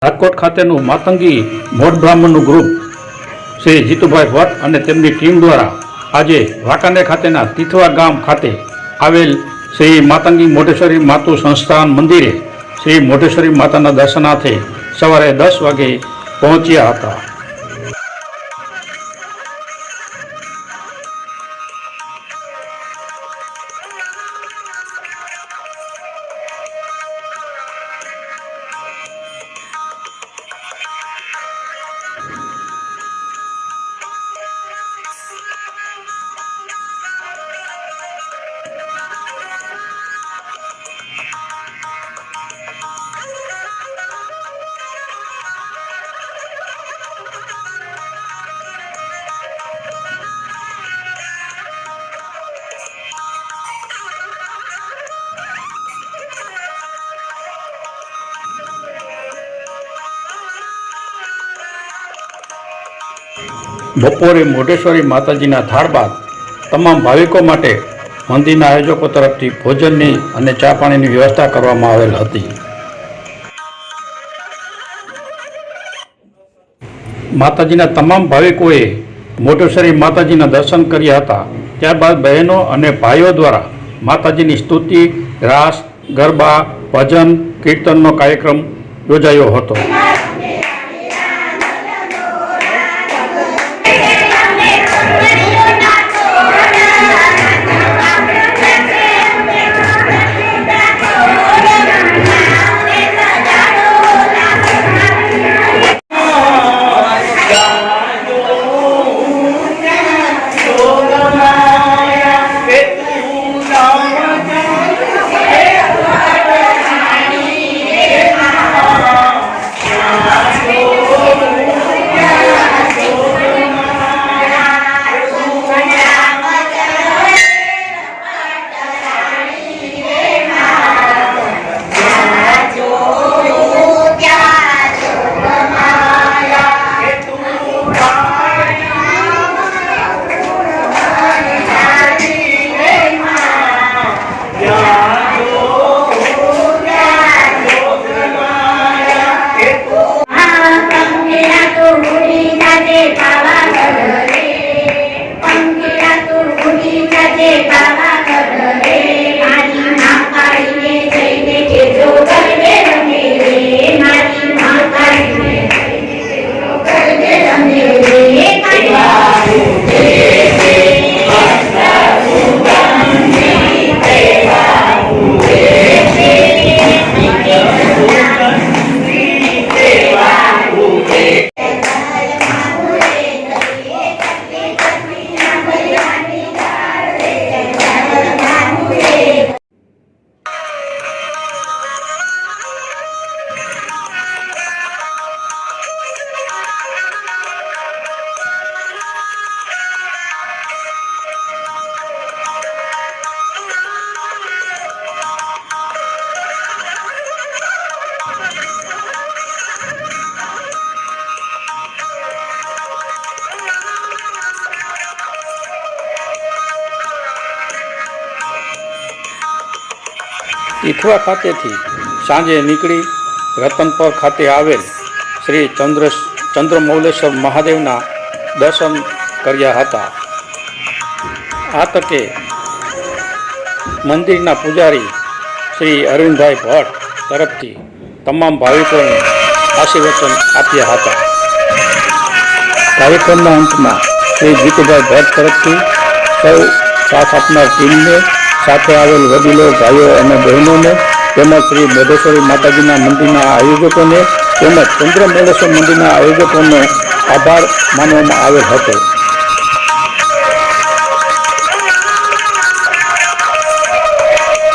રાજકોટ ખાતેનું માતંગી મોઢ બ્રાહ્મણનું group Shri Jitubhai Bhatt અને તેમની team દ્વારા આજે વાંકાનેર ખાતેના તીથવા ગામ ખાતે આવેલ શ્રી માતંગી મોઢેશ્વરી માતુ સંસ્થાન મંદિરે શ્રી મોઢેશ્વરી માતાના દર્શનાર્થે સવારે 10 વાગે પહોંચ્યા હતા. બપોરે મોઢેશ્વરી માતાજીના થાળ બાદ તમામ ભાવિકો માટે મંદિરના આયોજકો તરફથી ભોજનની અને ચા પાણીની વ્યવસ્થા કરવામાં આવેલ હતી. માતાજીના તમામ ભાવિકોએ મોઢેશ્વરી માતાજીના દર્શન કર્યા હતા. ત્યારબાદ બહેનો અને ભાઈઓ દ્વારા માતાજીની સ્તુતિ, રાસ, ગરબા, ભજન, કીર્તનનો કાર્યક્રમ યોજાયો હતો. તીથવા ખાતેથી સાંજે નીકળી રતનપર ખાતે આવેલ શ્રી ચંદ્રમૌલેશ્વર મહાદેવના દર્શન કર્યા હતા. આ તકે મંદિરના પૂજારી શ્રી અરવિંદભાઈ ભટ્ટ તરફથી તમામ ભાવિકોને આશીર્વચન આપ્યા હતા. કાર્યક્રમના અંતમાં શ્રી જીતુભાઈ ભટ્ટ તરફથી સૌ સાથ આપનાર ટીમને, સાથે આવેલ વડીલો, ભાઈઓ અને બહેનોને તેમજ શ્રી મોઢેશ્વરી માતાજીના મંદિરના આયોજકોને તેમજ ચંદ્રમૌલેશ્વર મંદિરના આયોજકોનો આભાર માનવામાં આવેલ હતો.